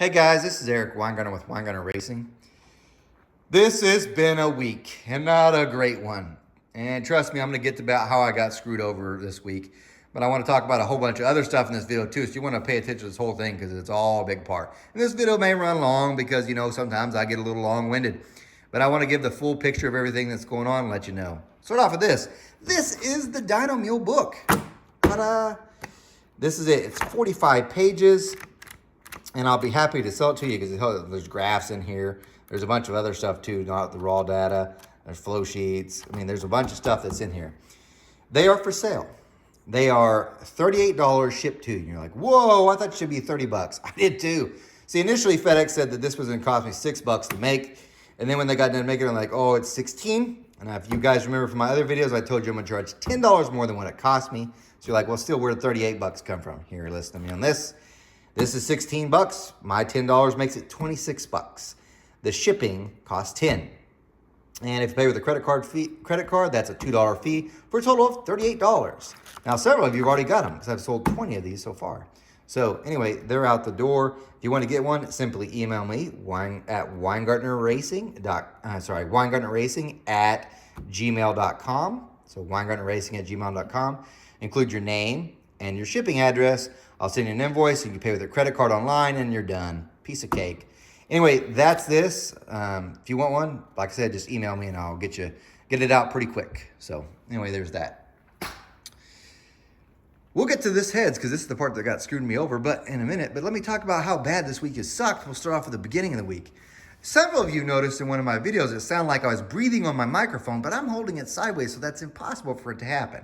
Hey guys, this is Eric Weingartner with Weingartner Racing. This has been a week and not a great one. And trust me, I'm going to get to about how I got screwed over this week. But I want to talk about a whole bunch of other stuff in this video too. So you want to pay attention to this whole thing because it's all a big part. And this video may run long because, sometimes I get a little long-winded. But I want to give the full picture of everything that's going on and let you know. Start off with this. This is the Dyno Mule book. Ta-da! This is it. It's 45 pages. And I'll be happy to sell it to you because there's graphs in here. There's a bunch of other stuff too, not the raw data. There's flow sheets. There's a bunch of stuff that's in here. They are for sale. They are $38 shipped to you. And you're like, whoa, I thought it should be 30 bucks. I did too. See, initially FedEx said that this was going to cost me $6 to make. And then when they got done making it, I'm like, oh, it's 16. And if you guys remember from my other videos, I told you I'm going to charge $10 more than what it cost me. So you're like, well, still, where'd 38 bucks come from? Here, listen to me on this. This is 16 bucks. My $10 makes it 26 bucks. The shipping costs 10. And if you pay with a credit card, that's a $2 fee for a total of $38. Now, several of you have already got them because I've sold 20 of these so far. So anyway, they're out the door. If you want to get one, simply email me at weingartnerracing@gmail.com. So weingartnerracing@gmail.com. Include your name and your shipping address. I'll send you an invoice. You can pay with a credit card online, and you're done. Piece of cake. Anyway, that's this. If you want one, like I said, just email me, and I'll get it out pretty quick. So anyway, there's that. We'll get to this heads because this is the part that got screwed me over, but in a minute. But let me talk about how bad this week has sucked. We'll start off with the beginning of the week. Several of you noticed in one of my videos it sounded like I was breathing on my microphone, but I'm holding it sideways, so that's impossible for it to happen.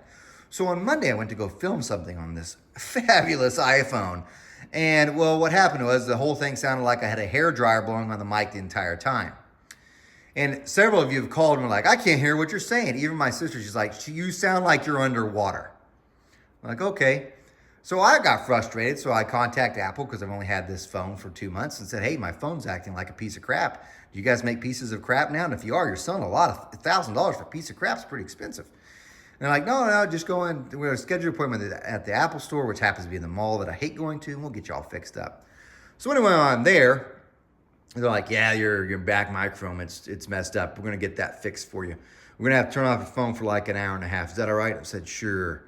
So on Monday, I went to go film something on this fabulous iPhone. And, well, what happened was the whole thing sounded like I had a hairdryer blowing on the mic the entire time. And several of you have called and were like, I can't hear what you're saying. Even my sister, she's like, you sound like you're underwater. I'm like, okay. So I got frustrated, so I contacted Apple because I've only had this phone for 2 months and said, hey, my phone's acting like a piece of crap. Do you guys make pieces of crap now? And if you are, you're selling a lot of $1,000 for a piece of crap. It's pretty expensive. And they're like, no, just go in. We're going to schedule an appointment at the Apple store, which happens to be in the mall that I hate going to, and we'll get you all fixed up. So anyway, I'm there. They're like, yeah, your back microphone, it's messed up. We're going to get that fixed for you. We're going to have to turn off your phone for like an hour and a half. Is that all right? I said, sure.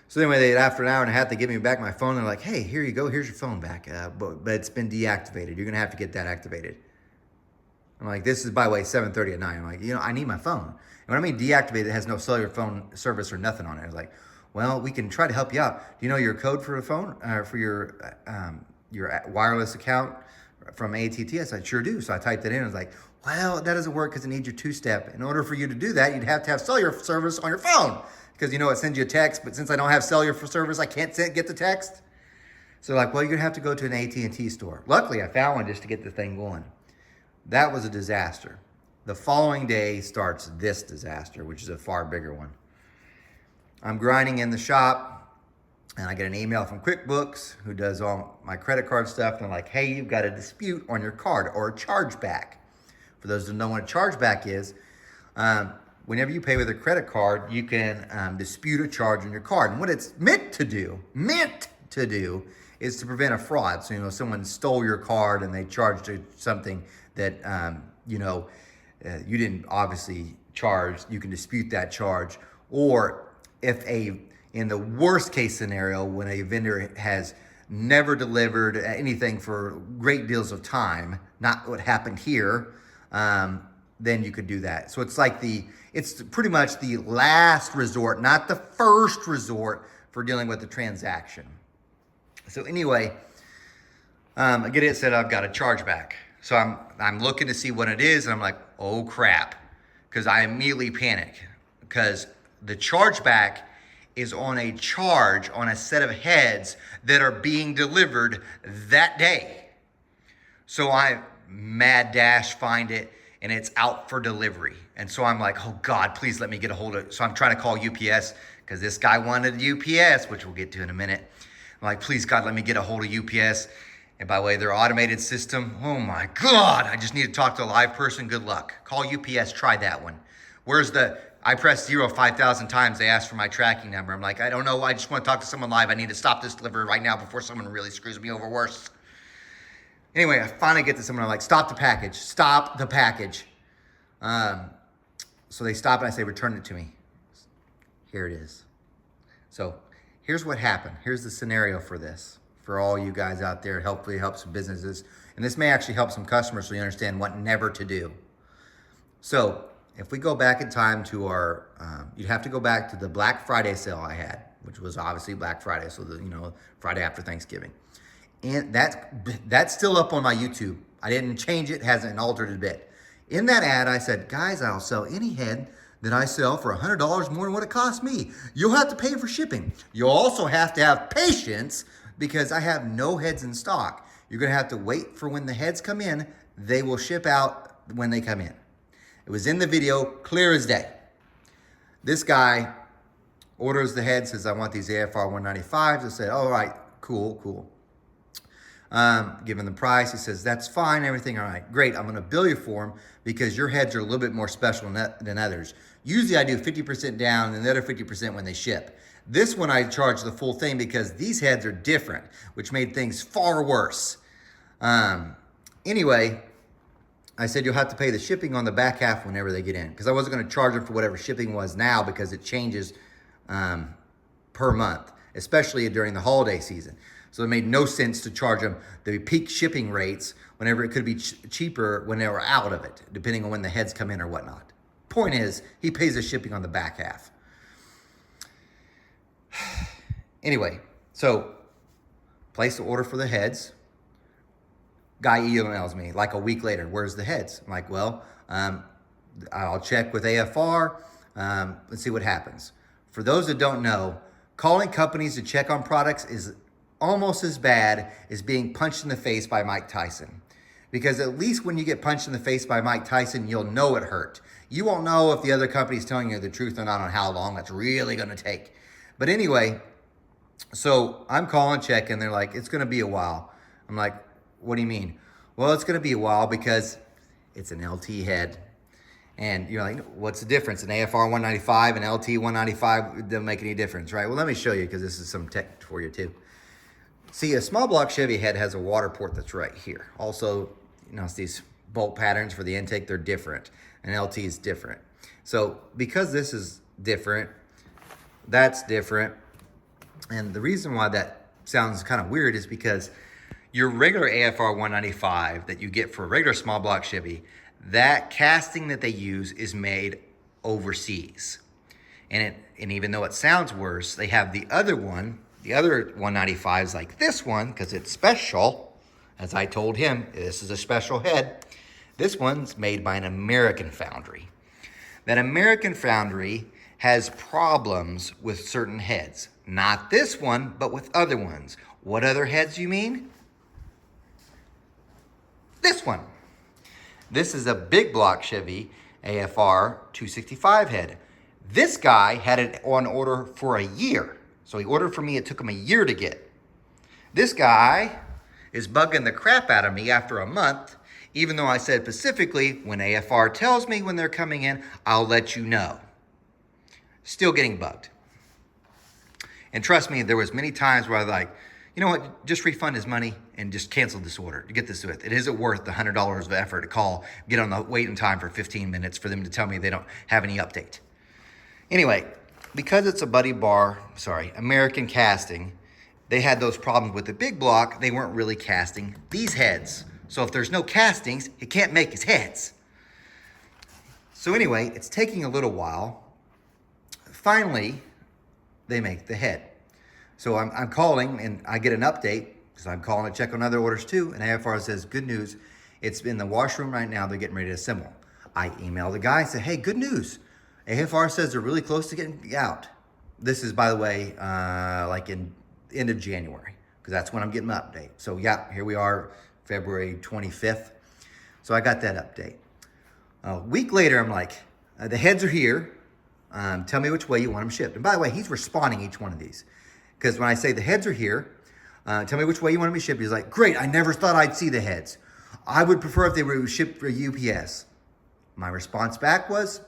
So anyway, after an hour and a half, they give me back my phone. They're like, hey, here you go. Here's your phone back. But it's been deactivated. You're going to have to get that activated. I'm like, this is, by the way, 7:30 at night. I'm like, I need my phone. And when I mean deactivated, it has no cellular phone service or nothing on it. I was like, well, we can try to help you out. Do you know your code for a phone, for your wireless account from AT&T? I said, sure do. So I typed it in. I was like, well, that doesn't work because it needs your two-step. In order for you to do that, you'd have to have cellular service on your phone because, it sends you a text. But since I don't have cellular service, I can't get the text. So they're like, well, you're going to have to go to an AT&T store. Luckily, I found one just to get the thing going. That was a disaster. The following day starts this disaster, which is a far bigger one. I'm grinding in the shop, and I get an email from QuickBooks, who does all my credit card stuff. And they're like, hey, you've got a dispute on your card or a chargeback. For those who don't know what a chargeback is, whenever you pay with a credit card, you can dispute a charge on your card. And what it's meant to do, is to prevent a fraud. So, someone stole your card and they charged you something that, you didn't obviously charge. You can dispute that charge. Or in the worst case scenario, when a vendor has never delivered anything for great deals of time, not what happened here, then you could do that. So it's pretty much the last resort, not the first resort for dealing with the transaction. So anyway, I get it said I've got a chargeback. So I'm looking to see what it is, and I'm like, oh crap, because I immediately panic because the chargeback is on a charge on a set of heads that are being delivered that day. So I mad dash find it, and it's out for delivery. And so I'm like, oh God, please let me get a hold of it. So I'm trying to call UPS because this guy wanted UPS, which we'll get to in a minute. I'm like, please God, let me get a hold of UPS. And by the way, their automated system, oh my God, I just need to talk to a live person. Good luck. Call UPS, try that one. I pressed 0 5,000 times. They asked for my tracking number. I'm like, I don't know. I just want to talk to someone live. I need to stop this delivery right now before someone really screws me over worse. Anyway, I finally get to someone. I'm like, stop the package. Stop the package. So they stop and I say, return it to me. Here it is. So here's what happened. Here's the scenario for this. For all you guys out there, hopefully it helps some businesses. And this may actually help some customers so you understand what never to do. So if we go back in time to our, you'd have to go back to the Black Friday sale I had, which was obviously Black Friday. So, Friday after Thanksgiving. And that's still up on my YouTube. I didn't change it, hasn't altered a bit. In that ad, I said, guys, I'll sell any head that I sell for $100 more than what it cost me. You'll have to pay for shipping. You'll also have to have patience because I have no heads in stock. You're gonna have to wait for when the heads come in. They will ship out when they come in. It was in the video, clear as day. This guy orders the head, says, I want these AFR 195s. I said, all right, cool. Given the price, he says, that's fine, everything, all right, great. I'm gonna bill you for them because your heads are a little bit more special than others. Usually I do 50% down and the other 50% when they ship. This one I charge the full thing because these heads are different, which made things far worse. Anyway, I said, you'll have to pay the shipping on the back half whenever they get in because I wasn't gonna charge them for whatever shipping was now because it changes per month, especially during the holiday season. So it made no sense to charge them the peak shipping rates whenever it could be cheaper when they were out of it, depending on when the heads come in or whatnot. Point is, he pays the shipping on the back half. Anyway, so place the order for the heads. Guy emails me like a week later, where's the heads? I'm like, well, I'll check with AFR. Let's see what happens. For those that don't know, calling companies to check on products is almost as bad as being punched in the face by Mike Tyson. Because at least when you get punched in the face by Mike Tyson, you'll know it hurt. You won't know if the other company's telling you the truth or not on how long it's really gonna take. But anyway, so I'm calling, checking, they're like, it's gonna be a while. I'm like, what do you mean? Well, it's gonna be a while because it's an LT head. And you're like, what's the difference? An AFR 195 and LT 195 doesn't make any difference, right? Well, let me show you because this is some tech for you too. See, a small block Chevy head has a water port that's right here. Also, it's these bolt patterns for the intake, they're different. And LT is different. So because this is different, that's different. And the reason why that sounds kind of weird is because your regular AFR 195 that you get for a regular small block Chevy, that casting that they use is made overseas. And even though it sounds worse, they have the other one, the other 195s like this one, because it's special. As I told him, this is a special head. This one's made by an American foundry. That American foundry has problems with certain heads. Not this one, but with other ones. What other heads you mean? This one. This is a big block Chevy AFR 265 head. This guy had it on order for a year. So he ordered for me, it took him a year to get. This guy is bugging the crap out of me after a month, even though I said specifically, when AFR tells me when they're coming in, I'll let you know. Still getting bugged. And trust me, there was many times where I was like, you know what, just refund his money and just cancel this order to get this with. It isn't worth the $100 of effort to call, get on the waiting time for 15 minutes for them to tell me they don't have any update. Anyway, because it's a American casting, they had those problems with the big block. They weren't really casting these heads. So if there's no castings, it can't make his heads. So anyway, it's taking a little while. Finally, they make the head. So I'm calling and I get an update because I'm calling to check on other orders too. And AFR says, good news. It's in the washroom right now. They're getting ready to assemble. I email the guy and say, hey, good news. AFR says they're really close to getting out. This is, by the way, like in end of January, because that's when I'm getting my update. So yeah, here we are, February 25th. So I got that update. A week later, I'm like, the heads are here. Tell me which way you want them shipped. And by the way, he's responding each one of these. Because when I say the heads are here, tell me which way you want them to be shipped. He's like, great, I never thought I'd see the heads. I would prefer if they were shipped for UPS. My response back was,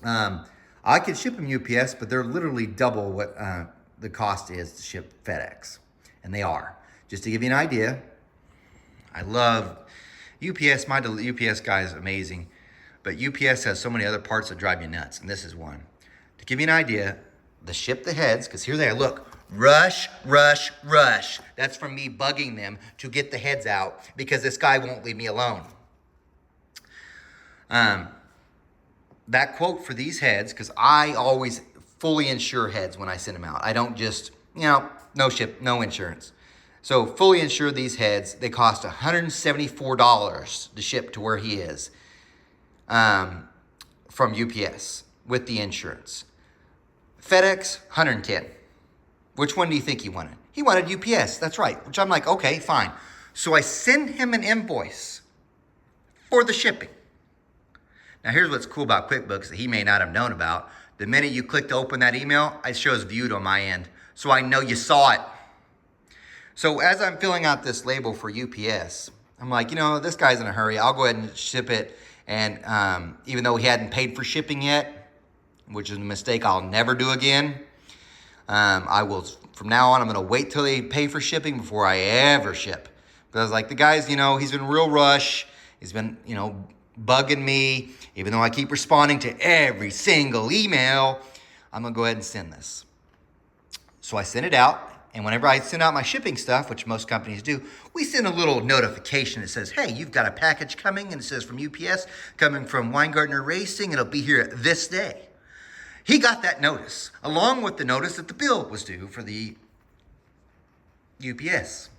I could ship them UPS, but they're literally double what the cost is to ship FedEx. And they are. Just to give you an idea, I love UPS. My UPS guy is amazing, but UPS has so many other parts that drive you nuts, and this is one. To give you an idea, the ship the heads, because here they are, look, rush, rush, rush. That's from me bugging them to get the heads out because this guy won't leave me alone. That quote for these heads, because I always fully insure heads when I send them out. I don't just, no ship, no insurance. So fully insure these heads. They cost $174 to ship to where he is from UPS with the insurance. FedEx, $110. Which one do you think he wanted? He wanted UPS, that's right. Which I'm like, okay, fine. So I send him an invoice for the shipping. Now here's what's cool about QuickBooks that he may not have known about. The minute you click to open that email, it shows viewed on my end. So I know you saw it. So as I'm filling out this label for UPS, I'm like, this guy's in a hurry. I'll go ahead and ship it. And even though he hadn't paid for shipping yet, which is a mistake I'll never do again, I will, from now on, I'm going to wait till they pay for shipping before I ever ship. Because like the guy's, he's been real rush. He's been, bugging me. Even though I keep responding to every single email, I'm going to go ahead and send this. So I send it out. And whenever I send out my shipping stuff, which most companies do, we send a little notification that says, hey, you've got a package coming. And it says from UPS, coming from Weingartner Racing. It'll be here this day. He got that notice, along with the notice that the bill was due for the UPS.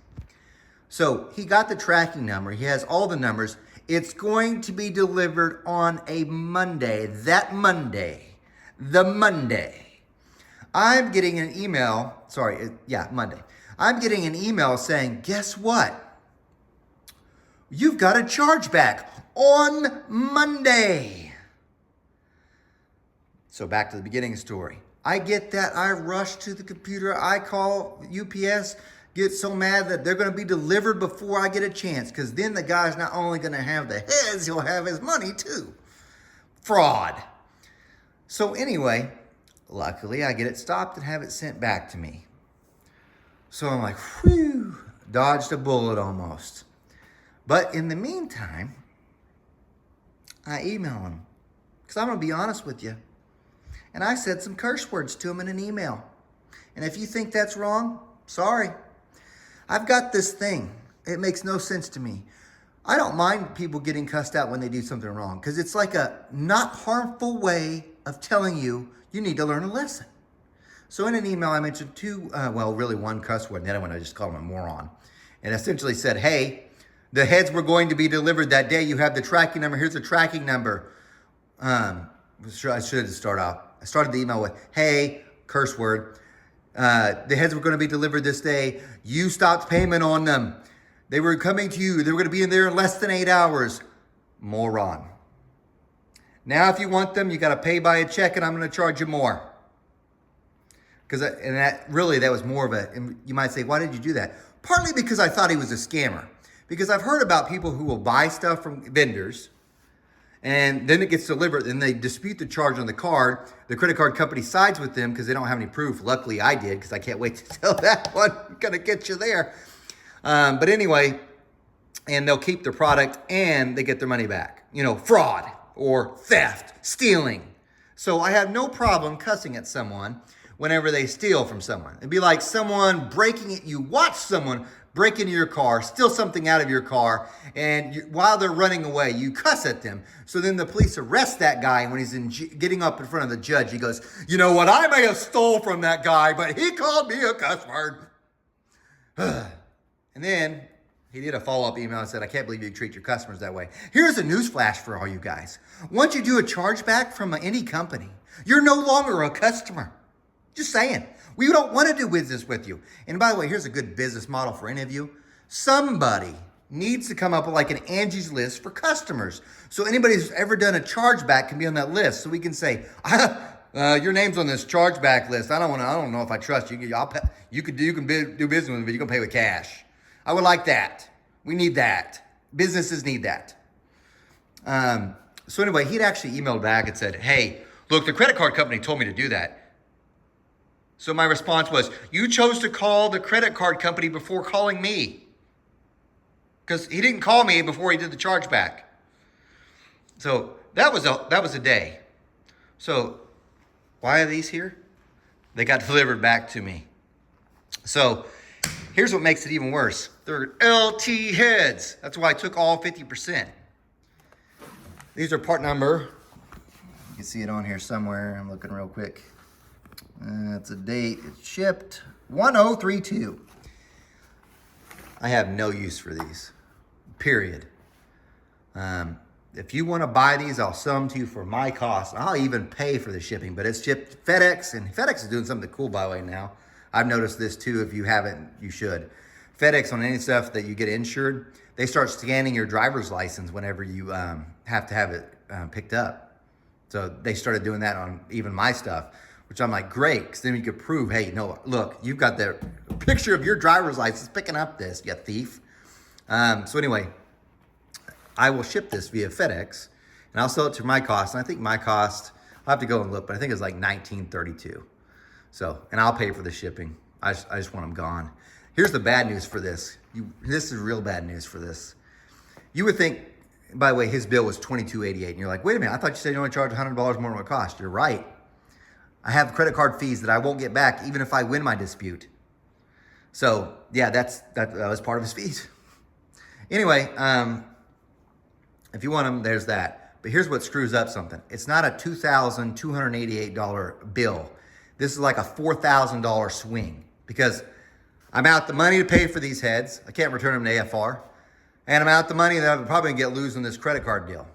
So he got the tracking number. He has all the numbers. It's going to be delivered on a Monday. That Monday. The Monday. I'm getting an email. Monday. I'm getting an email saying, guess what? You've got a chargeback on Monday. So back to the beginning story. I get that. I rush to the computer. I call UPS, get so mad that they're going to be delivered before I get a chance. Because then the guy's not only going to have the heads, he'll have his money too. Fraud. So anyway, luckily I get it stopped and have it sent back to me. So I'm like, whew, dodged a bullet almost. But in the meantime, I email him. Because I'm going to be honest with you. And I said some curse words to him in an email. And if you think that's wrong, sorry. I've got this thing. It makes no sense to me. I don't mind people getting cussed out when they do something wrong because it's like a not harmful way of telling you need to learn a lesson. So in an email, I mentioned really one cuss word, and the other one I just called him a moron. And essentially said, hey, the heads were going to be delivered that day. You have the tracking number. Here's the tracking number. I should start off. I started the email with, hey, curse word. The heads were going to be delivered this day. You stopped payment on them. They were coming to you. They were going to be in there in less than 8 hours. Moron. Now, if you want them, you got to pay by a check, and I'm going to charge you more. That was more of you might say, why did you do that? Partly because I thought he was a scammer. Because I've heard about people who will buy stuff from vendors, and then it gets delivered, and they dispute the charge on the card. The credit card company sides with them because they don't have any proof. Luckily, I did because I can't wait to tell that one. I'm going to get you there. But anyway, and they'll keep the product, and they get their money back. Fraud or theft, stealing. So I have no problem cussing at someone whenever they steal from someone. It'd be like someone breaking it. You watch someone break into your car, steal something out of your car, and while they're running away, you cuss at them. So then the police arrest that guy, and when he's getting up in front of the judge, he goes, you know what, I may have stole from that guy, but he called me a cuss word. And then he did a follow-up email and said, I can't believe you treat your customers that way. Here's a news flash for all you guys. Once you do a chargeback from any company, you're no longer a customer. Just saying. We don't want to do business with you. And by the way, here's a good business model for any of you. Somebody needs to come up with like an Angie's List for customers. So anybody who's ever done a chargeback can be on that list. So we can say, your name's on this chargeback list. I don't know if I trust you. You can do business with me, but you're gonna pay with cash. I would like that. We need that. Businesses need that. So anyway, he'd actually emailed back and said, hey, look, the credit card company told me to do that. So my response was, you chose to call the credit card company before calling me. because he didn't call me before he did the chargeback. So that was a day. So why are these here? They got delivered back to me. So here's what makes it even worse. They're LT heads. That's why I took all 50%. These are part number. You can see it on here somewhere. I'm looking real quick. That's a date. It's shipped 1032. I have no use for these, period. If you want to buy these, I'll sell them to you for my cost. I'll even pay for the shipping, but it's shipped FedEx, and FedEx is doing something cool, by the way, now. I've noticed this too. If you haven't, you should. FedEx, on any stuff that you get insured, they start scanning your driver's license whenever you have to have it picked up. So they started doing that on even my stuff, which I'm like, great, because then you could prove, hey, no, look, you've got the picture of your driver's license picking up this, you thief. So anyway, I will ship this via FedEx, and I'll sell it to my cost. And I think my cost, I'll have to go and look, but I think it's like $19.32. So, and I'll pay for the shipping. I just want them gone. Here's the bad news for this. This is real bad news for this. You would think, by the way, his bill was $22.88, and you're like, wait a minute, I thought you said you only charge $100 more than it cost. You're right. I have credit card fees that I won't get back even if I win my dispute. So yeah, that was part of his fees. Anyway, if you want them, there's that. But here's what screws up something. It's not a $2,288 bill. This is like a $4,000 swing because I'm out the money to pay for these heads. I can't return them to AFR. And I'm out the money that I'm probably gonna get losing this credit card deal.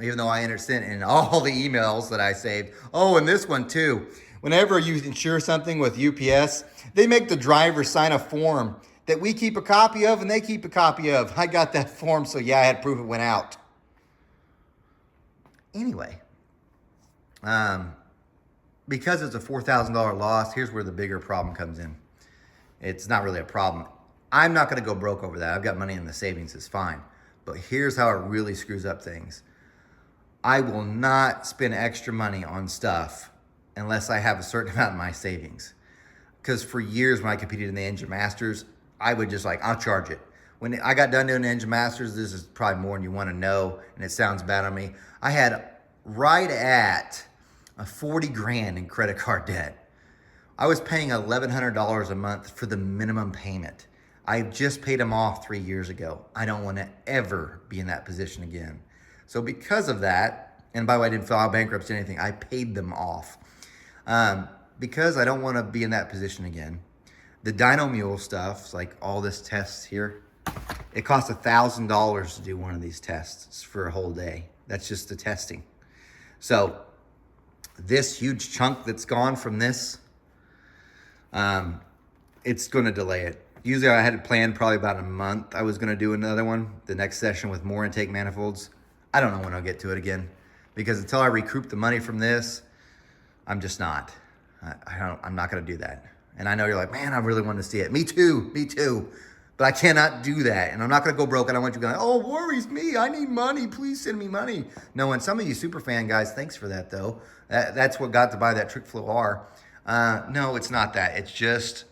Even though I understand in all the emails that I saved. Oh, and this one too. Whenever you insure something with UPS, they make the driver sign a form that we keep a copy of and they keep a copy of. I got that form, so yeah, I had proof it went out. Anyway, because it's a $4,000 loss, here's where the bigger problem comes in. It's not really a problem. I'm not gonna go broke over that. I've got money in the savings, it's fine. But here's how it really screws up things. I will not spend extra money on stuff unless I have a certain amount in my savings. Because for years when I competed in the Engine Masters, I would just like, I'll charge it. When I got done doing the Engine Masters, this is probably more than you want to know, and it sounds bad on me. I had right at a 40 grand in credit card debt. I was paying $1,100 a month for the minimum payment. I just paid them off 3 years ago. I don't want to ever be in that position again. So because of that, and by the way, I didn't file bankruptcy or anything, I paid them off. Because I don't want to be in that position again. The Dyno Mule stuff, like all this tests here, it costs $1,000 to do one of these tests for a whole day. That's just the testing. So this huge chunk that's gone from this, it's going to delay it. Usually I had it planned probably about a month. I was going to do another one, the next session with more intake manifolds. I don't know when I'll get to it again because until I recoup the money from this, I'm just not. I'm not going to do that. And I know you're like, man, I really want to see it. Me too. But I cannot do that. And I'm not going to go broke. I don't want you going, oh, worries me. I need money. Please send me money. No, and some of you super fan guys, thanks for that though. That's what got to buy that Trick Flow R. No, it's not that. It's just,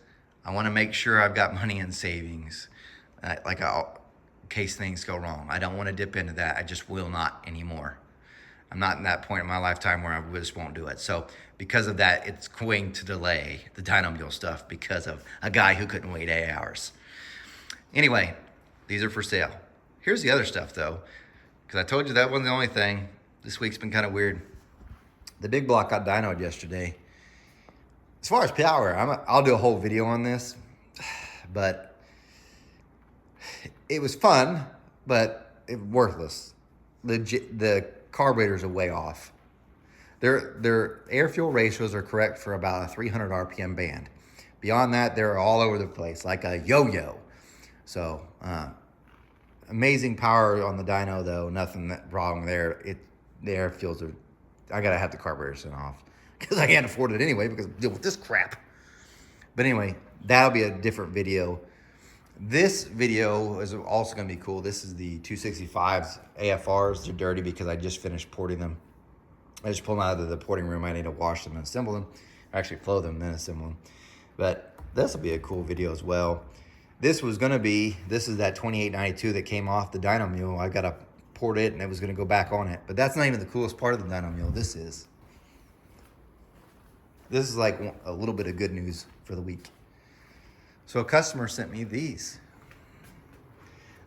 I want to make sure I've got money in savings. In case things go wrong. I don't want to dip into that. I just will not anymore. I'm not in that point in my lifetime where I just won't do it. So because of that, it's going to delay the Dyno Mule stuff because of a guy who couldn't wait 8 hours. Anyway, these are for sale. Here's the other stuff though, because I told you that wasn't the only thing. This week's been kind of weird. The big block got dynoed yesterday. As far as power, I'll do a whole video on this, but it was fun, but worthless. The carburetors are way off. Their air-fuel ratios are correct for about a 300 RPM band. Beyond that, they're all over the place, like a yo-yo. So, amazing power on the dyno, though. Nothing wrong there. The air fuels are, I gotta have the carburetor sent off because I can't afford it anyway because I deal with this crap. But anyway, that'll be a different video. This video is also gonna be cool. This is the 265s AFRs. They're dirty because I just finished porting them. I just pulled them out of the porting room. I need to wash them and assemble them. Or actually flow them and then assemble them. But this will be a cool video as well. This was gonna be, this is that 2892 that came off the dyno mule. I gotta port it and it was gonna go back on it. But that's not even the coolest part of the dyno mule. This is like a little bit of good news for the week. So a customer sent me these.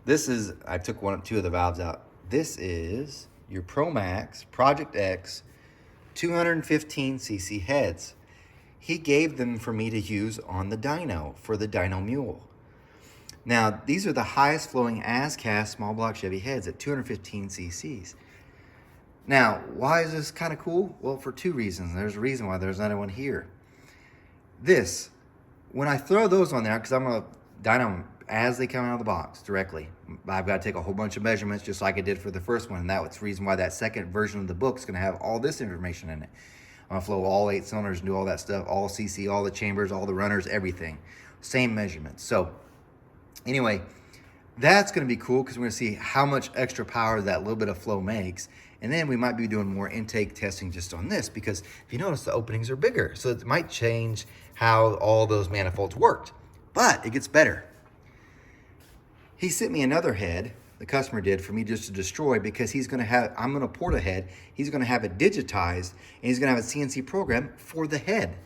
This is, I took two of the valves out. This is your ProMax Project X 215cc heads. He gave them for me to use on the dyno for the dyno mule. Now, these are the highest flowing as-cast small block Chevy heads at 215 cc's. Now, why is this kind of cool? Well, for two reasons. There's a reason why there's another one here. This, when I throw those on there, because I'm going to dyno them as they come out of the box directly, I've got to take a whole bunch of measurements just like I did for the first one. And that's the reason why that second version of the book is going to have all this information in it. I'm going to flow all 8 cylinders and do all that stuff, all CC, all the chambers, all the runners, everything. Same measurements. So anyway, that's going to be cool because we're going to see how much extra power that little bit of flow makes. And then we might be doing more intake testing just on this because if you notice the openings are bigger. So it might change how all those manifolds worked. But it gets better. He sent me another head, the customer did, for me just to destroy because he's going to have, I'm going to port a head, he's going to have it digitized, and he's going to have a CNC program for the head.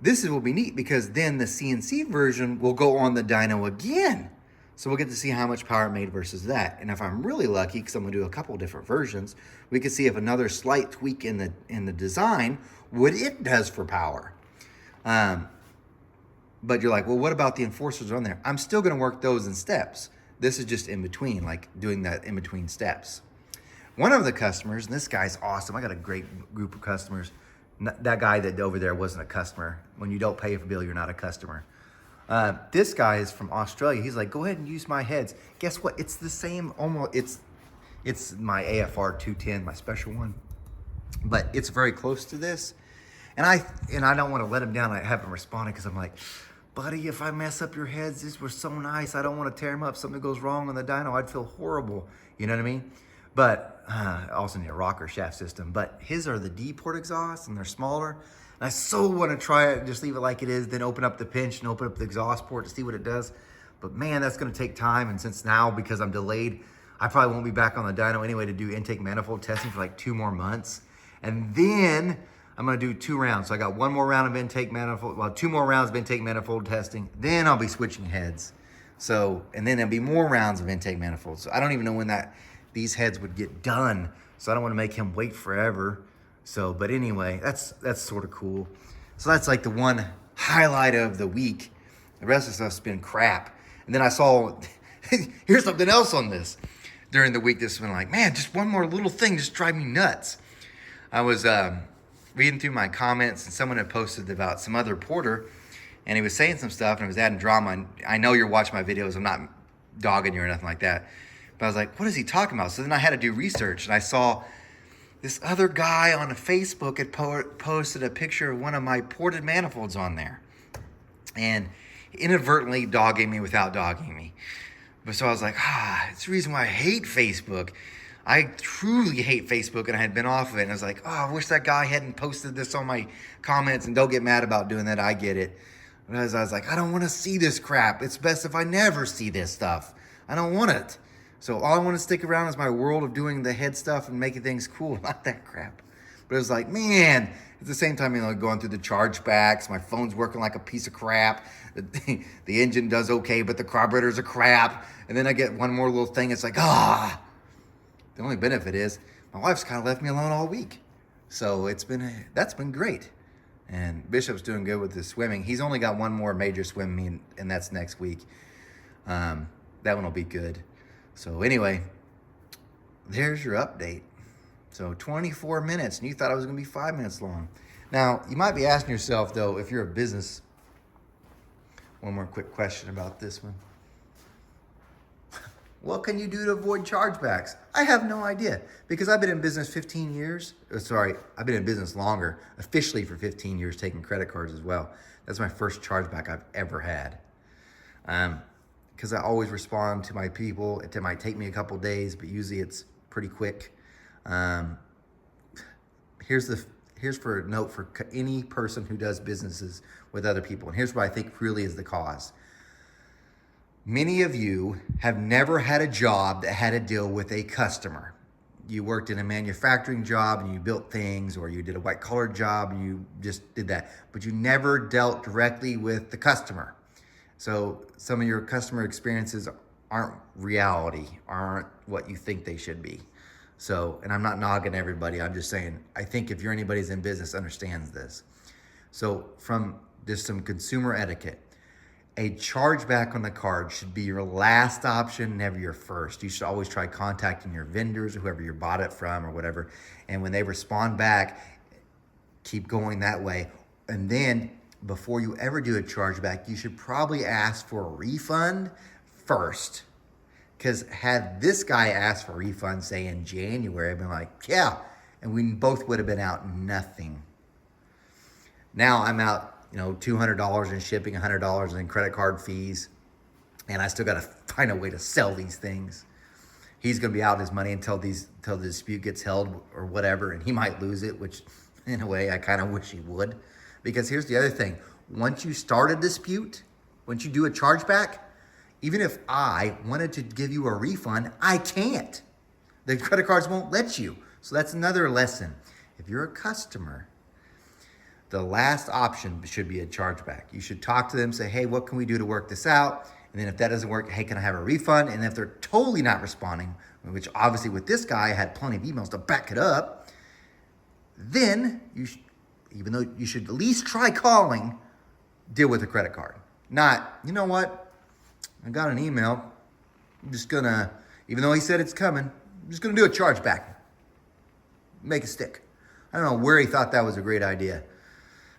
This will be neat because then the CNC version will go on the dyno again. So we'll get to see how much power it made versus that. And if I'm really lucky, because I'm going to do a couple different versions, we can see if another slight tweak in the design, what it does for power. But you're like, well, what about the enforcers on there? I'm still going to work those in steps. This is just in between, like doing that in between steps. One of the customers, and this guy's awesome. I got a great group of customers. That guy that over there wasn't a customer. When you don't pay a bill, you're not a customer. This guy is from Australia. He's like, go ahead and use my heads. Guess what? It's the same, almost, it's my AFR 210, my special one. But it's very close to this. And I don't want to let him down. I haven't responded because I'm like, buddy, if I mess up your heads, these were so nice. I don't want to tear them up. Something goes wrong on the dyno, I'd feel horrible. You know what I mean? But I also need a rocker shaft system. But his are the D-port exhausts, and they're smaller. And I so want to try it and just leave it like it is, then open up the pinch and open up the exhaust port to see what it does. But man, that's going to take time. And since now, because I'm delayed, I probably won't be back on the dyno anyway to do intake manifold testing for like 2 more months. And then I'm going to do 2 rounds. So I got 1 more round of intake manifold, well, 2 more rounds of intake manifold testing. Then I'll be switching heads. So, and then there'll be more rounds of intake manifolds. So I don't even know when these heads would get done. So I don't want to make him wait forever. So, but anyway, that's sort of cool. So that's like the one highlight of the week. The rest of the stuff's been crap. And then I saw, here's something else on this. During the week, this has been like, man, just one more little thing just drive me nuts. I was reading through my comments and someone had posted about some other porter and he was saying some stuff and it was adding drama. And I know you're watching my videos. I'm not dogging you or nothing like that. But I was like, what is he talking about? So then I had to do research and I saw this other guy on Facebook had posted a picture of one of my ported manifolds on there. And inadvertently dogging me without dogging me. But so I was like, it's the reason why I hate Facebook. I truly hate Facebook, and I had been off of it. And I was like, I wish that guy hadn't posted this on my comments. And don't get mad about doing that. I get it. Because I was like, I don't want to see this crap. It's best if I never see this stuff. I don't want it. So all I want to stick around is my world of doing the head stuff and making things cool, not that crap. But it was like, man, at the same time, going through the chargebacks, my phone's working like a piece of crap. The engine does okay, but the carburetors are crap. And then I get one more little thing. It's like, The only benefit is my wife's kind of left me alone all week. So that's been great. And Bishop's doing good with his swimming. He's only got one more major swim meet, and that's next week. That one will be good. So anyway, there's your update. So 24 minutes, and you thought I was going to be 5 minutes long. Now, you might be asking yourself, though, if you're a business, one more quick question about this one. What can you do to avoid chargebacks? I have no idea, because I've been in business 15 years. I've been in business longer, officially for 15 years, taking credit cards as well. That's my first chargeback I've ever had. Because I always respond to my people. It might take me a couple days, but usually it's pretty quick. Here's for a note for any person who does businesses with other people. And here's what I think really is the cause. Many of you have never had a job that had to deal with a customer. You worked in a manufacturing job and you built things, or you did a white collar job and you just did that, but you never dealt directly with the customer. So some of your customer experiences aren't reality, aren't what you think they should be. So, and I'm not knocking everybody, I'm just saying, I think if you're anybody's in business understands this. So from just some consumer etiquette, a chargeback on the card should be your last option, never your first. You should always try contacting your vendors or whoever you bought it from or whatever. And when they respond back, keep going that way. And then before you ever do a chargeback, you should probably ask for a refund first. Because had this guy asked for a refund, say in January, I'd been like, yeah. And we both would have been out nothing. Now I'm out, $200 in shipping, $100 in credit card fees, and I still got to find a way to sell these things. He's going to be out his money until the dispute gets held or whatever, and he might lose it, which in a way I kind of wish he would. Because here's the other thing. Once you start a dispute, once you do a chargeback, even if I wanted to give you a refund, I can't. The credit cards won't let you. So that's another lesson. If you're a customer, the last option should be a chargeback. You should talk to them, say, hey, what can we do to work this out? And then if that doesn't work, hey, can I have a refund? And if they're totally not responding, which obviously with this guy, I had plenty of emails to back it up, then even though you should at least try calling, deal with the credit card. Not, you know what? I got an email. I'm just gonna, even though he said it's coming, I'm just gonna do a chargeback. Make it stick. I don't know where he thought that was a great idea.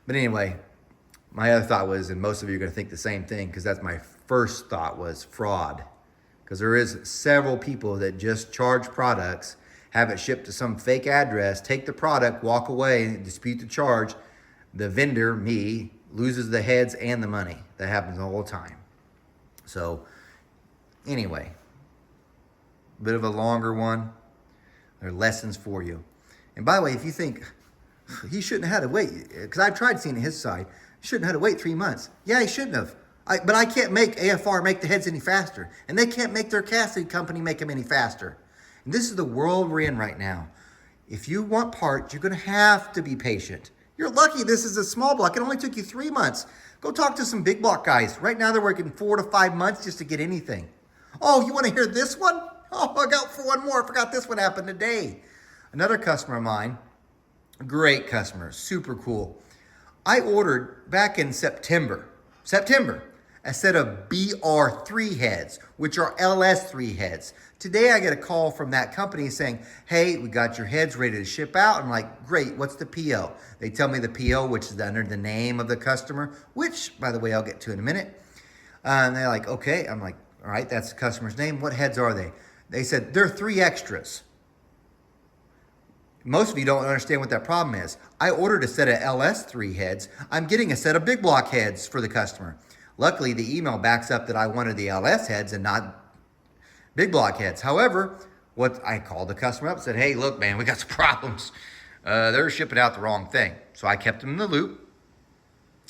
But anyway, my other thought was, and most of you are going to think the same thing, because that's my first thought, was fraud. Because there is several people that just charge products, have it shipped to some fake address, take the product, walk away, and dispute the charge. The vendor, me, loses the heads and the money. That happens all the time. So anyway, a bit of a longer one. There are lessons for you. And by the way, if you think, he shouldn't have had to wait, because I've tried seeing his side. He shouldn't have had to wait 3 months. Yeah, he shouldn't have. But I can't make AFR make the heads any faster. And they can't make their casting company make them any faster. And this is the world we're in right now. If you want parts, you're going to have to be patient. You're lucky this is a small block. It only took you 3 months. Go talk to some big block guys. Right now they're working 4 to 5 months just to get anything. Oh, you want to hear this one? Oh, I got for one more. I forgot this one happened today. Another customer of mine, great customer, super cool. I ordered back in September, a set of BR3 heads, which are LS3 heads. Today I get a call from that company saying, hey, we got your heads ready to ship out. I'm like, great, what's the PO? They tell me the PO, which is under the name of the customer, which, by the way, I'll get to in a minute. And they're like, okay. I'm like, all right, that's the customer's name. What heads are they? They said, they're 3 extras. Most of you don't understand what that problem is. I ordered a set of LS3 heads. I'm getting a set of big block heads for the customer. Luckily, the email backs up that I wanted the LS heads and not big block heads. However, what I called the customer up and said, hey, look, man, we got some problems. They're shipping out the wrong thing. So I kept them in the loop,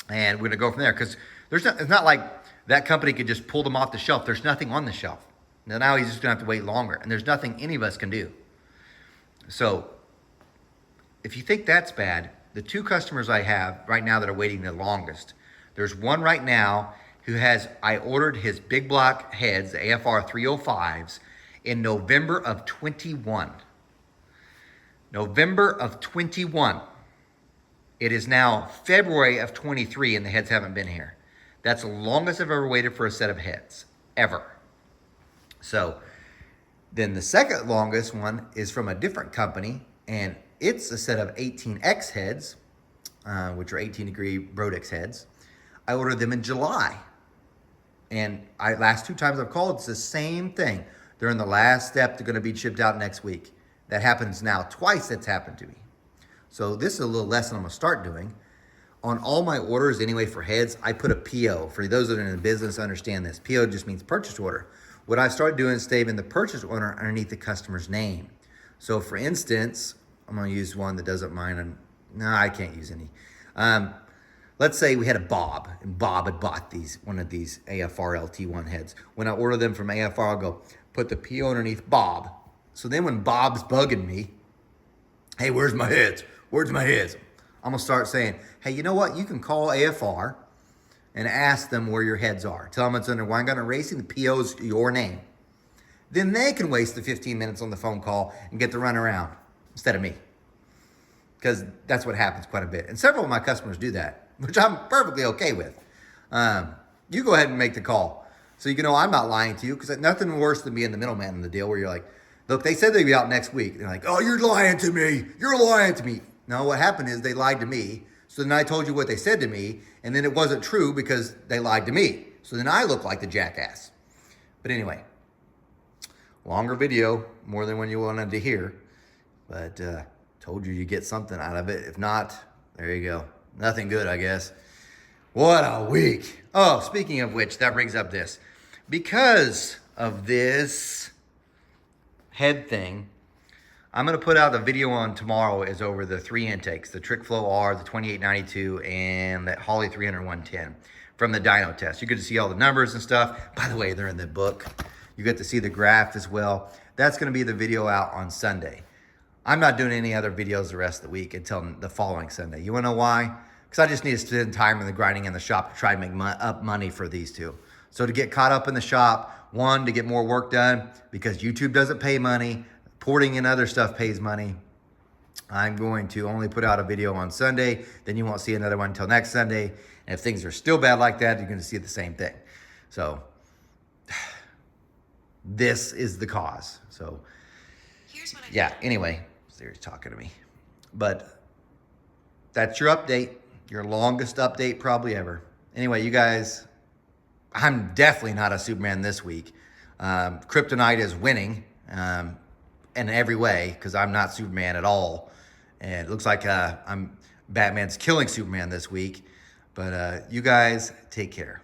and we're going to go from there, because it's not like that company could just pull them off the shelf. There's nothing on the shelf. Now he's just going to have to wait longer, and there's nothing any of us can do. So if you think that's bad, the 2 customers I have right now that are waiting the longest, there's one right now who I ordered his big block heads, the AFR 305s, in November of 21. November of 21. It is now February of 23 and the heads haven't been here. That's the longest I've ever waited for a set of heads, ever. So then the second longest one is from a different company, and it's a set of 18X heads, which are 18-degree Brodex heads. I ordered them in July. And last 2 times I've called, it's the same thing. They're in the last step. They're going to be shipped out next week. That happens now. Twice that's happened to me. So this is a little lesson I'm going to start doing. On all my orders, anyway, for heads, I put a PO. For those that are in the business, understand this. PO just means purchase order. What I started doing is saving the purchase order underneath the customer's name. So for instance, I'm going to use one that doesn't mind. No, I can't use any. let's say we had a Bob, and Bob had bought one of these AFR LT1 heads. When I order them from AFR, I'll go put the PO underneath Bob. So then when Bob's bugging me, hey, where's my heads? Where's my heads? I'm gonna start saying, hey, you know what? You can call AFR and ask them where your heads are. Tell them it's under Wine Gunner Racing, the PO's your name. Then they can waste the 15 minutes on the phone call and get the run around instead of me. Because that's what happens quite a bit. And several of my customers do that, which I'm perfectly okay with. You go ahead and make the call. So you can know I'm not lying to you, because nothing worse than being the middleman in the deal where you're like, look, they said they'd be out next week. They're like, oh, you're lying to me. You're lying to me. No, what happened is they lied to me. So then I told you what they said to me, and then it wasn't true because they lied to me. So then I look like the jackass. But anyway, longer video, more than when you wanted to hear. But told you get something out of it. If not, there you go. Nothing good, I guess. What a week. Oh, speaking of which, that brings up this. Because of this head thing, I'm going to put out a video on tomorrow is over the 3 intakes, the Trick Flow R, the 2892, and that Holly 300 110 from the dyno test. You get to see all the numbers and stuff. By the way, they're in the book. You get to see the graph as well. That's going to be the video out on Sunday. I'm not doing any other videos the rest of the week until the following Sunday. You want to know why? Because I just need to spend time in the grinding in the shop to try and make up money for these two. So to get caught up in the shop, one, to get more work done, because YouTube doesn't pay money. Porting and other stuff pays money. I'm going to only put out a video on Sunday. Then you won't see another one until next Sunday. And if things are still bad like that, you're going to see the same thing. So this is the cause. So yeah, anyway, Siri's talking to me. But that's your update. Your longest update probably ever. Anyway, you guys, I'm definitely not a Superman this week. Kryptonite is winning. In every way, because I'm not Superman at all. And it looks like Batman's killing Superman this week. But you guys, take care.